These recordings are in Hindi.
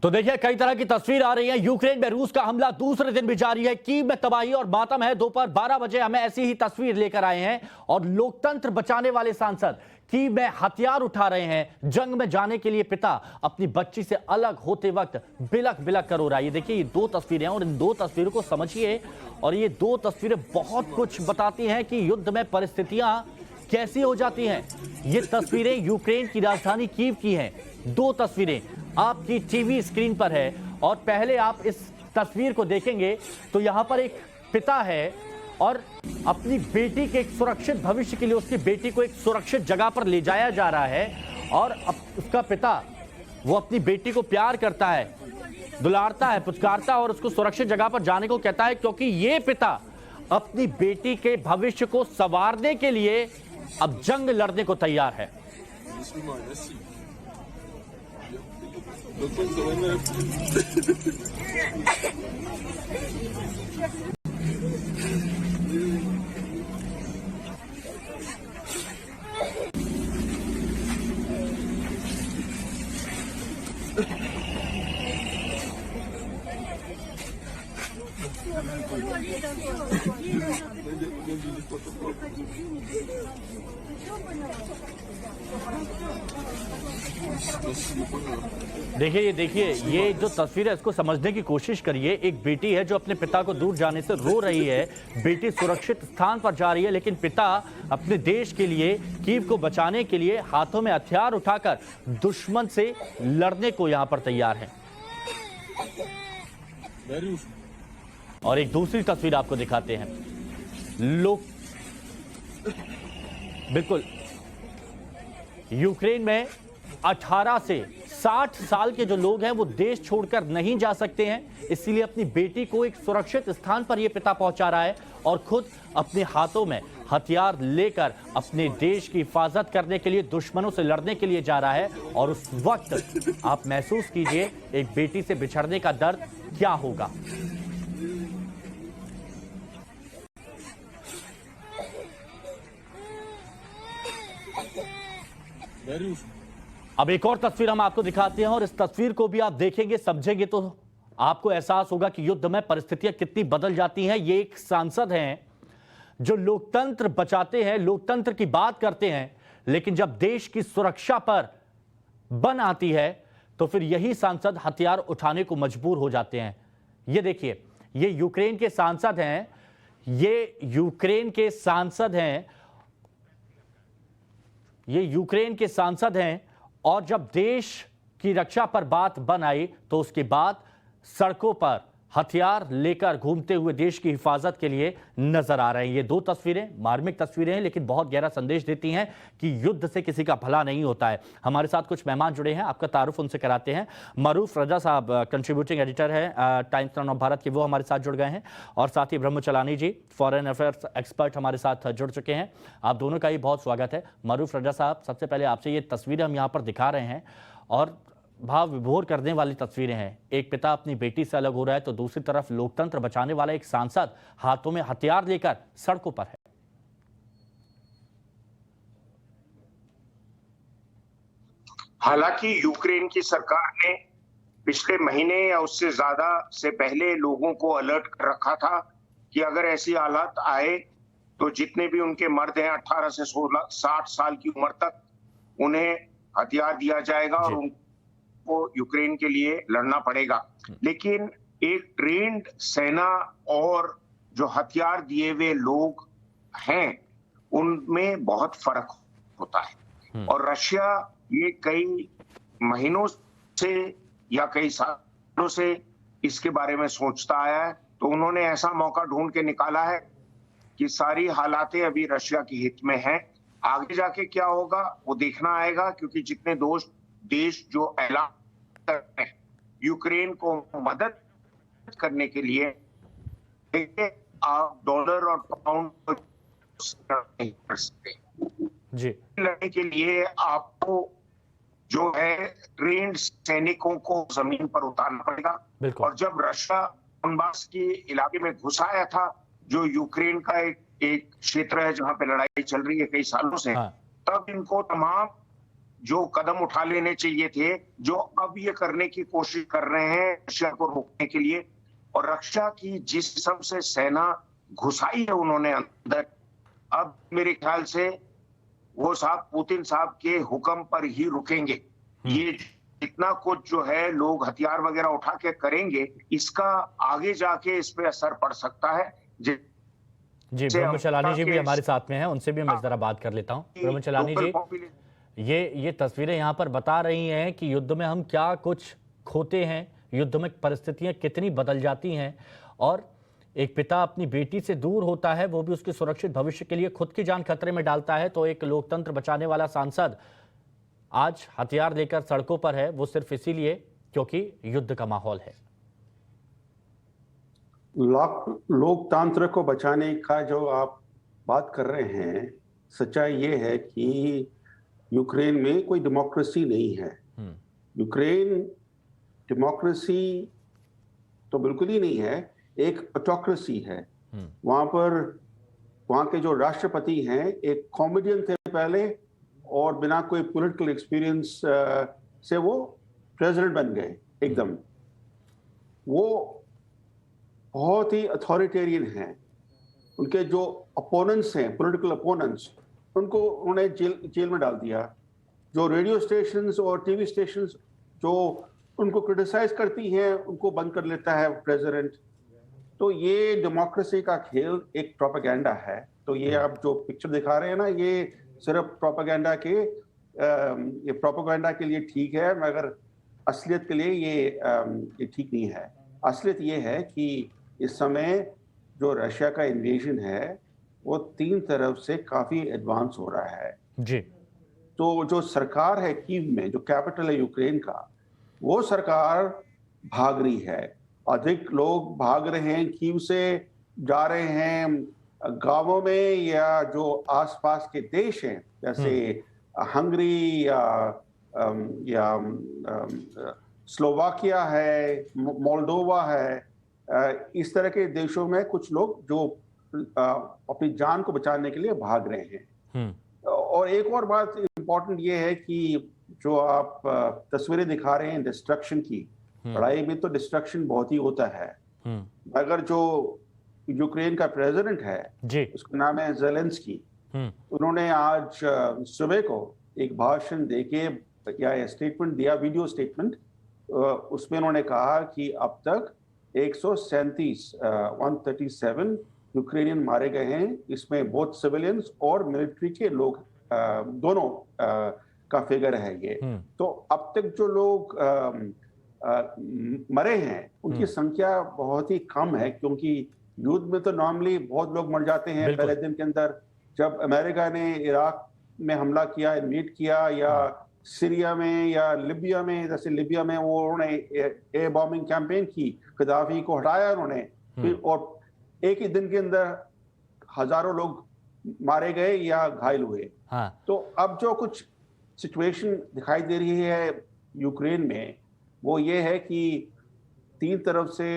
तो देखिए कई तरह की तस्वीर आ रही है। यूक्रेन में रूस का हमला दूसरे दिन भी जारी है। कीव में तबाही और मातम है। दोपहर 12 बजे हमें ऐसी ही तस्वीर लेकर आए हैं और लोकतंत्र बचाने वाले सांसद कीव में हथियार उठा रहे हैं। जंग में जाने के लिए पिता अपनी बच्ची से अलग होते वक्त बिलख बिलख कर रो रहा है। ये देखिए, ये दो तस्वीरें हैं और इन दो तस्वीरों को समझिए। और ये दो तस्वीरें बहुत कुछ बताती हैं कि युद्ध में परिस्थितियां कैसी हो जाती हैं। ये तस्वीरें यूक्रेन की राजधानी कीव की हैं। दो तस्वीरें आपकी टीवी स्क्रीन पर है और पहले आप इस तस्वीर को देखेंगे तो यहां पर एक पिता है और अपनी बेटी के एक सुरक्षित भविष्य के लिए उसकी बेटी को एक सुरक्षित जगह पर ले जाया जा रहा है। और अब उसका पिता वो अपनी बेटी को प्यार करता है, दुलारता है, पुचकारता है और उसको सुरक्षित जगह पर जाने को कहता है, क्योंकि ये पिता अपनी बेटी के भविष्य को संवारने के लिए अब जंग लड़ने को तैयार है। देखिए ये जो तस्वीर है इसको समझने की कोशिश करिए। एक बेटी है जो अपने पिता को दूर जाने से रो रही है। बेटी सुरक्षित स्थान पर जा रही है, लेकिन पिता अपने देश के लिए, कीव को बचाने के लिए हाथों में हथियार उठाकर दुश्मन से लड़ने को यहां पर तैयार है। और एक दूसरी तस्वीर आपको दिखाते हैं। लोग बिल्कुल यूक्रेन में 18 से 60 साल के जो लोग हैं वो देश छोड़कर नहीं जा सकते हैं, इसीलिए अपनी बेटी को एक सुरक्षित स्थान पर यह पिता पहुंचा रहा है और खुद अपने हाथों में हथियार लेकर अपने देश की हिफाजत करने के लिए, दुश्मनों से लड़ने के लिए जा रहा है। और उस वक्त आप महसूस कीजिए एक बेटी से बिछड़ने का दर्द क्या होगा। अब एक और तस्वीर हम आपको दिखाते हैं और इस तस्वीर को भी आप देखेंगे, समझेंगे तो आपको एहसास होगा कि युद्ध में परिस्थितियां कितनी बदल जाती हैं। ये एक सांसद हैं जो लोकतंत्र बचाते हैं, लोकतंत्र की बात करते हैं, लेकिन जब देश की सुरक्षा पर बन आती है तो फिर यही सांसद हथियार उठाने को मजबूर हो जाते हैं। ये देखिए, ये यूक्रेन के सांसद हैं, ये यूक्रेन के सांसद हैं, ये यूक्रेन के सांसद हैं। और जब देश की रक्षा पर बात बन आई तो उसके बाद सड़कों पर हथियार लेकर घूमते हुए देश की हिफाजत के लिए नजर आ रहे हैं। ये दो तस्वीरें मार्मिक तस्वीरें हैं, लेकिन बहुत गहरा संदेश देती हैं कि युद्ध से किसी का भला नहीं होता है। हमारे साथ कुछ मेहमान जुड़े हैं, आपका तारुफ उनसे कराते हैं। मरूफ रजा साहब कंट्रीब्यूटिंग एडिटर हैं टाइम्स ऑफ भारत के, वो हमारे साथ जुड़ गए हैं। और साथ ही ब्रह्म चलानी जी, फॉरेन अफेयर्स एक्सपर्ट, हमारे साथ जुड़ चुके हैं। आप दोनों का ही बहुत स्वागत है। मरूफ रजा साहब, सबसे पहले आपसे, ये तस्वीरें हम यहाँ पर दिखा रहे हैं और भाव विभोर करने वाली तस्वीरें हैं। एक पिता अपनी बेटी से अलग हो रहा है तो दूसरी तरफ लोकतंत्र बचाने वाला एक सांसद हाथों में हथियार लेकर सड़कों पर है। हालांकि यूक्रेन की सरकार ने पिछले महीने या उससे ज्यादा से पहले लोगों को अलर्ट कर रखा था कि अगर ऐसी हालत आए तो जितने भी उनके मर्द हैं 18 से 60 साल की उम्र तक, उन्हें हथियार दिया जाएगा और को यूक्रेन के लिए लड़ना पड़ेगा। लेकिन एक ट्रेंड सेना और जो हथियार दिए हुए लोग हैं उनमें बहुत फर्क होता है। और रशिया ये कई महीनों से या कई सालों से इसके बारे में सोचता आया है, तो उन्होंने ऐसा मौका ढूंढ के निकाला है कि सारी हालातें अभी रशिया की हित में हैं। आगे जाके क्या होगा वो देखना आएगा, क्योंकि जितने देश जो ऐलान यूक्रेन को मदद करने के लिए, आप डॉलर और पाउंड नहीं कर सकते जी। लड़ने के लिए आपको जो है ट्रेंड सैनिकों को जमीन पर उतारना पड़ेगा। और जब रशिया डोनबास के इलाके में घुस आया था, जो यूक्रेन का एक क्षेत्र है जहां पे लड़ाई चल रही है कई सालों से, तब इनको तमाम जो कदम उठा लेने चाहिए थे, जो अब ये करने की कोशिश कर रहे हैं रशिया को रोकने के लिए। और रक्षा की जिस किस्म से सेना घुसाई है उन्होंने अंदर, अब मेरे ख्याल से वो साहब पुतिन साहब के हुक्म पर ही रुकेंगे। ये जितना कुछ जो है लोग हथियार वगैरह उठा के करेंगे, इसका आगे जाके इस पे असर पड़ सकता है। जी, ब्रह्मचलानी जी भी हमारे साथ में हैं, उनसे भी मैं जरा बात कर लेता हूं। ब्रह्मचलानी जी, ये तस्वीरें यहां पर बता रही हैं कि युद्ध में हम क्या कुछ खोते हैं, युद्ध में परिस्थितियां कितनी बदल जाती हैं, और एक पिता अपनी बेटी से दूर होता है, वो भी उसके सुरक्षित भविष्य के लिए खुद की जान खतरे में डालता है, तो एक लोकतंत्र बचाने वाला सांसद आज हथियार लेकर सड़कों पर है, वो सिर्फ इसीलिए क्योंकि युद्ध का माहौल है। लोकतंत्र को बचाने का जो आप बात कर रहे हैं, सच्चाई ये है कि यूक्रेन में कोई डेमोक्रेसी नहीं है। यूक्रेन डेमोक्रेसी तो बिल्कुल ही नहीं है, एक ऑटोक्रेसी है। वहां के जो राष्ट्रपति हैं एक कॉमेडियन थे पहले, और बिना कोई पॉलिटिकल एक्सपीरियंस से वो प्रेसिडेंट बन गए एकदम। वो बहुत ही अथॉरिटेरियन हैं। उनके जो अपोनेंट्स हैं, पॉलिटिकल अपोनेंट्स, उनको उन्होंने जेल में डाल दिया। जो रेडियो स्टेशंस और टीवी स्टेशंस जो उनको क्रिटिसाइज करती हैं, उनको बंद कर लेता है प्रेसिडेंट। तो ये डेमोक्रेसी का खेल एक प्रोपेगेंडा है। तो ये आप जो पिक्चर दिखा रहे हैं ना, ये सिर्फ प्रोपेगेंडा के लिए ठीक है, मगर असलियत के लिए ये ठीक नहीं है। असलियत ये है कि इस समय जो रशिया का इन्वेजन है वो 3 तरफ से काफी एडवांस हो रहा है जी। तो जो सरकार है कीव में, जो कैपिटल है यूक्रेन का, वो सरकार भाग रही है। अधिक लोग भाग रहे हैं, कीव से जा रहे हैं गांवों में, या जो आसपास के देश हैं जैसे हंगरी या स्लोवाकिया है, मोल्डोवा है, इस तरह के देशों में कुछ लोग जो अपनी जान को बचाने के लिए भाग रहे हैं। और एक और बात इम्पोर्टेंट ये है कि जो आप तस्वीरें दिखा रहे हैं डिस्ट्रक्शन की, लड़ाई में तो डिस्ट्रक्शन बहुत ही होता है, मगर जो यूक्रेन का प्रेसिडेंट है जी, उसका नाम है ज़ेलेंस्की, उन्होंने आज सुबह को एक भाषण देके या स्टेटमेंट दिया, वीडियो स्टेटमेंट, उसमें उन्होंने कहा कि अब तक 137 यूक्रेनियन मारे गए हैं। इसमें बहुत सिविलियंस और मिलिट्री के लोग दोनों का फिगर है ये। तो अब तक जो लोग मरे हैं उनकी संख्या बहुत ही कम है, क्योंकि युद्ध में तो नॉर्मली बहुत लोग मर जाते हैं पहले दिन के अंदर। जब अमेरिका ने इराक में हमला किया, इन्वेड किया, या सीरिया में या लिबिया में, जैसे लिबिया में वो उन्होंने एयर बॉम्बिंग कैंपेन की, गद्दाफी को हटाया उन्होंने, फिर और एक ही दिन के अंदर हजारों लोग मारे गए या घायल हुए। तो अब जो कुछ सिचुएशन दिखाई दे रही है यूक्रेन में, वो ये है कि 3 तरफ से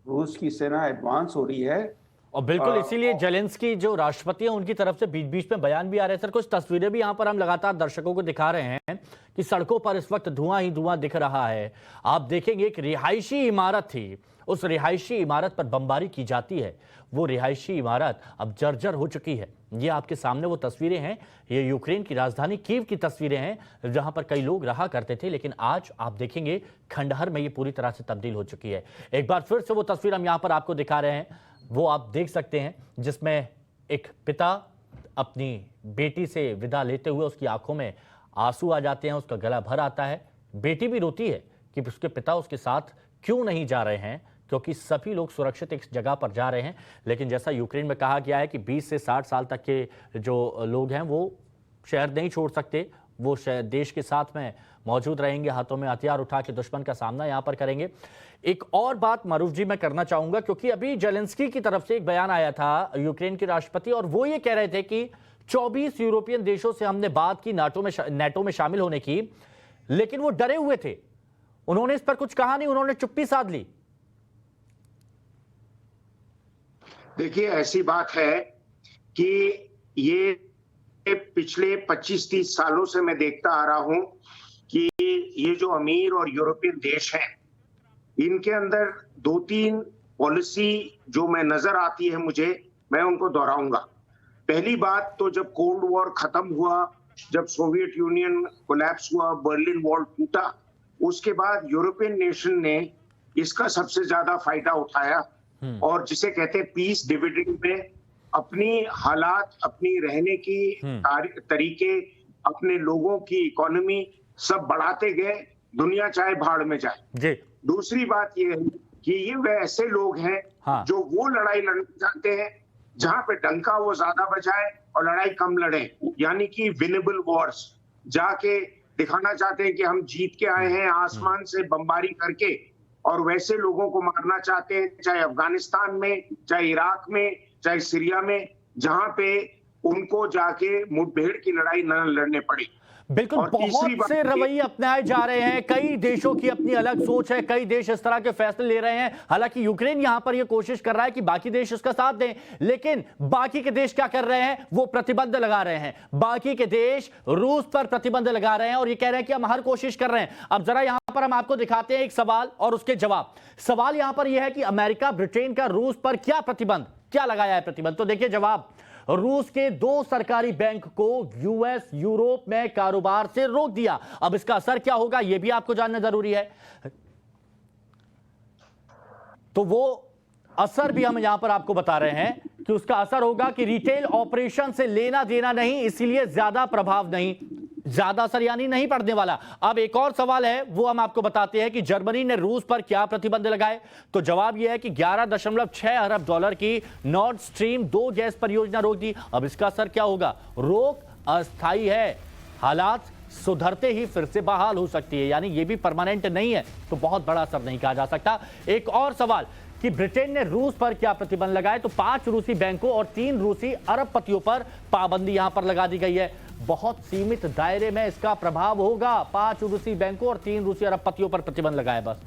रूस की सेना एडवांस हो रही है। और बिल्कुल इसीलिए ज़ेलेंस्की जो राष्ट्रपति हैं उनकी तरफ से बीच बीच में बयान भी आ रहे हैं। सर, कुछ तस्वीरें भी यहाँ पर हम लगातार दर्शकों को दिखा रहे हैं कि सड़कों पर इस वक्त धुआं ही धुआं दिख रहा है। आप देखेंगे एक रिहायशी इमारत थी, उस रिहायशी इमारत पर बमबारी की जाती है। वो रिहायशी इमारत अब जर्जर हो चुकी है। ये आपके सामने वो तस्वीरें हैं, ये यूक्रेन की राजधानी कीव की तस्वीरें हैं, जहां पर कई लोग रहा करते थे, लेकिन आज आप देखेंगे खंडहर में ये पूरी तरह से तब्दील हो चुकी है। एक बार फिर से वो तस्वीर हम यहाँ पर आपको दिखा रहे हैं, वो आप देख सकते हैं, जिसमें एक पिता अपनी बेटी से विदा लेते हुए उसकी आंखों में आंसू आ जाते हैं, उसका गला भर आता है। बेटी भी रोती है कि उसके पिता उसके साथ क्यों नहीं जा रहे हैं, क्योंकि सभी लोग सुरक्षित एक जगह पर जा रहे हैं। लेकिन जैसा यूक्रेन में कहा गया है कि 20 से 60 साल तक के जो लोग हैं वो शहर नहीं छोड़ सकते, वो देश के साथ में मौजूद रहेंगे, हाथों में हथियार उठा के दुश्मन का सामना यहां पर करेंगे। एक और बात मारूफ जी मैं करना चाहूंगा, क्योंकि अभी ज़ेलेंस्की की तरफ से एक बयान आया था यूक्रेन के राष्ट्रपति, और वो ये कह रहे थे कि 24 यूरोपियन देशों से हमने बात की नाटो में शामिल होने की, लेकिन वो डरे हुए थे, उन्होंने इस पर कुछ कहा नहीं, उन्होंने चुप्पी साध ली। देखिए, ऐसी बात है कि ये पिछले 25-30 सालों से मैं देखता आ रहा हूं कि ये जो अमीर और यूरोपियन देश हैं, इनके अंदर 2-3 पॉलिसी जो मैं नजर आती है मुझे, मैं उनको दोहराऊंगा। पहली बात तो जब कोल्ड वॉर खत्म हुआ, जब सोवियत यूनियन कोलैप्स हुआ, बर्लिन वॉल टूटा, उसके बाद यूरोपियन नेशन ने इसका सबसे ज्यादा फायदा उठाया और जिसे कहते हैं पीस डिविडेंड में अपनी हालात, अपनी रहने की तरीके, अपने लोगों की इकोनॉमी सब बढ़ाते गए, दुनिया चाहे भाड़ में जाए। जी। दूसरी बात ये है कि ये वे ऐसे लोग हैं जो वो लड़ाई लड़ना चाहते हैं जहां पे डंका वो ज्यादा बजाए और लड़ाई कम लड़े, यानी कि विनेबल वॉर्स, जाके दिखाना चाहते हैं कि हम जीत के आए हैं आसमान से बमबारी करके, और वैसे लोगों को मारना चाहते हैं, चाहे अफगानिस्तान में, चाहे इराक में, चाहे सीरिया में, जहां पे उनको जाके मुठभेड़ की लड़ाई न लड़ने पड़ी। बिल्कुल, बहुत से रवैये अपनाए जा रहे हैं, कई देशों की अपनी अलग सोच है, कई देश इस तरह के फैसले ले रहे हैं। हालांकि यूक्रेन यहां पर यह कोशिश कर रहा है कि बाकी देश उसका साथ दें, लेकिन बाकी के देश क्या कर रहे हैं, वो प्रतिबंध लगा रहे हैं। बाकी के देश रूस पर प्रतिबंध लगा रहे हैं और ये कह रहे हैं कि हम हर कोशिश कर रहे हैं। अब जरा यहां पर हम आपको दिखाते हैं एक सवाल और उसके जवाब। सवाल यहां पर यह है कि अमेरिका, ब्रिटेन का रूस पर क्या प्रतिबंध, क्या लगाया है प्रतिबंध, तो देखिए जवाब। रूस के 2 सरकारी बैंक को यूएस, यूरोप में कारोबार से रोक दिया। अब इसका असर क्या होगा यह भी आपको जानना जरूरी है। तो वो असर भी हम यहां पर आपको बता रहे हैं कि उसका असर होगा कि रिटेल ऑपरेशन से लेना देना नहीं, इसीलिए ज्यादा प्रभाव नहीं, ज्यादा असर यानी नहीं पड़ने वाला। अब एक और सवाल है, वो हम आपको बताते हैं कि जर्मनी ने रूस पर क्या प्रतिबंध लगाए। तो जवाब यह है कि 11.6 अरब डॉलर की नॉर्ड स्ट्रीम 2 गैस परियोजना रोक दी। अब इसका असर क्या होगा, रोक अस्थायी है, हालात सुधरते ही फिर से बहाल हो सकती है, यानी ये भी परमानेंट नहीं है, तो बहुत बड़ा असर नहीं कहा जा सकता। एक और सवाल कि ब्रिटेन ने रूस पर क्या प्रतिबंध लगाए, तो 5 रूसी बैंकों और 3 रूसी अरबपतियों पर पाबंदी यहां पर लगा दी गई है। बहुत सीमित दायरे में इसका प्रभाव होगा, 5 रूसी बैंकों और 3 रूसी अरबपतियों पर प्रतिबंध लगाए बस।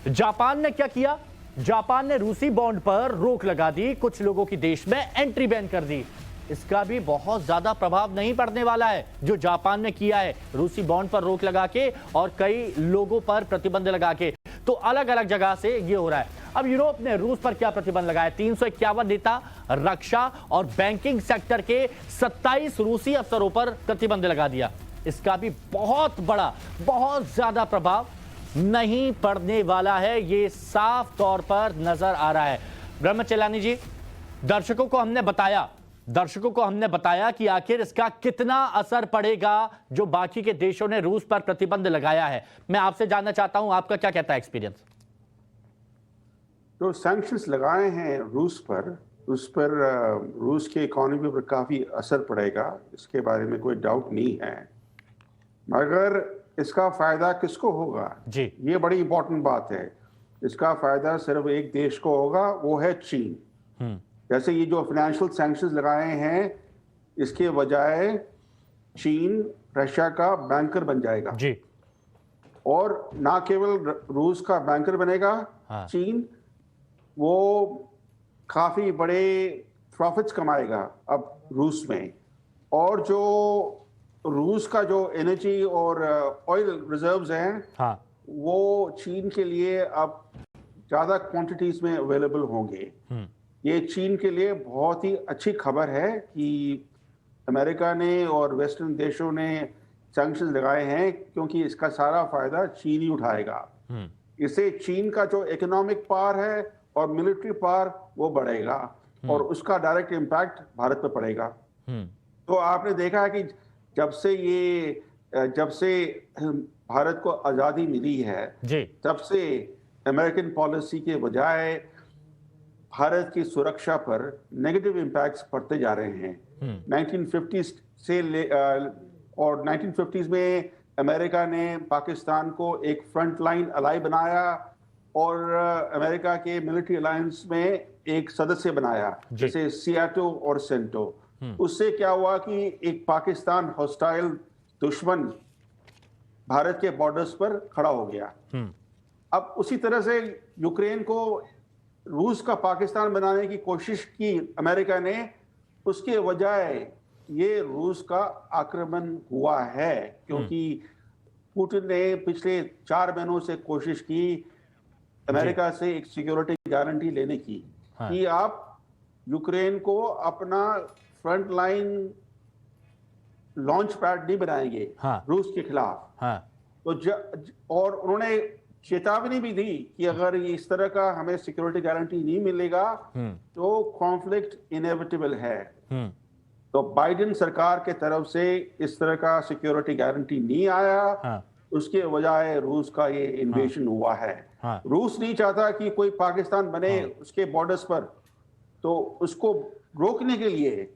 जापान ने क्या किया, जापान ने रूसी बॉन्ड पर रोक लगा दी, कुछ लोगों की देश में एंट्री बैन कर दी। इसका भी बहुत ज्यादा प्रभाव नहीं पड़ने वाला है जो जापान ने किया है, रूसी बॉन्ड पर रोक लगा के और कई लोगों पर प्रतिबंध लगा के। तो अलग अलग जगह से ये हो रहा है। अब यूरोप ने रूस पर क्या प्रतिबंध लगाया, 351 नेता, रक्षा और बैंकिंग सेक्टर के 27 रूसी अफसरों पर प्रतिबंध लगा दिया। इसका भी बहुत बड़ा, बहुत ज्यादा प्रभाव नहीं पड़ने वाला है, ये साफ तौर पर नजर आ रहा है। ब्रह्मचेलानी जी, दर्शकों को हमने बताया कि आखिर इसका कितना असर पड़ेगा जो बाकी के देशों ने रूस पर प्रतिबंध लगाया है। मैं आपसे जानना चाहता हूं, आपका क्या कहता है एक्सपीरियंस। जो सैंक्शंस लगाए हैं रूस पर, उस पर रूस के इकोनॉमी पर काफ़ी असर पड़ेगा, इसके बारे में कोई डाउट नहीं है। मगर इसका फ़ायदा किसको होगा जी, ये बड़ी इंपॉर्टेंट बात है। इसका फ़ायदा सिर्फ एक देश को होगा, वो है चीन। जैसे ये जो फाइनेंशियल सैंक्शंस लगाए हैं, इसके बजाय चीन रशिया का बैंकर बन जाएगा जी, और ना केवल रूस का बैंकर बनेगा, हाँ। चीन वो काफ़ी बड़े प्रॉफिट्स कमाएगा अब रूस में। और जो रूस का जो एनर्जी और ऑयल रिजर्व्स हैं, हाँ, वो चीन के लिए अब ज़्यादा क्वांटिटीज में अवेलेबल होंगे। ये चीन के लिए बहुत ही अच्छी खबर है कि अमेरिका ने और वेस्टर्न देशों ने सैंक्शंस लगाए हैं, क्योंकि इसका सारा फायदा चीन ही उठाएगा। इससे चीन का जो इकोनॉमिक पावर है और मिलिट्री पावर वो बढ़ेगा और उसका डायरेक्ट इम्पैक्ट भारत पर पड़ेगा। तो आपने देखा है कि जब से भारत को आज़ादी मिली है जी, तब से अमेरिकन पॉलिसी के बजाय भारत की सुरक्षा पर नेगेटिव इम्पैक्ट्स पड़ते जा रहे हैं। 1950s से और 1950s में अमेरिका ने पाकिस्तान को एक फ्रंट लाइन अलाई बनाया और अमेरिका के मिलिट्री अलायंस में एक सदस्य बनाया, जैसे सियाटो और सेंटो। उससे क्या हुआ कि एक पाकिस्तान हॉस्टाइल दुश्मन भारत के बॉर्डर्स पर खड़ा हो गया। अब उसी तरह से यूक्रेन को रूस का पाकिस्तान बनाने की कोशिश की अमेरिका ने, उसके बजाय ये रूस का आक्रमण हुआ है, क्योंकि पुतिन ने पिछले 4 महीनों से कोशिश की अमेरिका से एक सिक्योरिटी गारंटी लेने की, हाँ। कि आप यूक्रेन को अपना फ्रंट लाइन लॉन्च पैड नहीं बनाएंगे रूस के खिलाफ। तो और उन्होंने चेतावनी भी दी कि अगर इस तरह का हमें सिक्योरिटी गारंटी नहीं मिलेगा तो कॉन्फ्लिक्ट इनएविटेबल है। तो बाइडेन सरकार के तरफ से इस तरह का सिक्योरिटी गारंटी नहीं आया, उसके बजाय रूस का ये इन्वेजन हुआ है। रूस नहीं चाहता कि कोई पाकिस्तान बने उसके बॉर्डर्स पर, तो उसको रोकने के लिए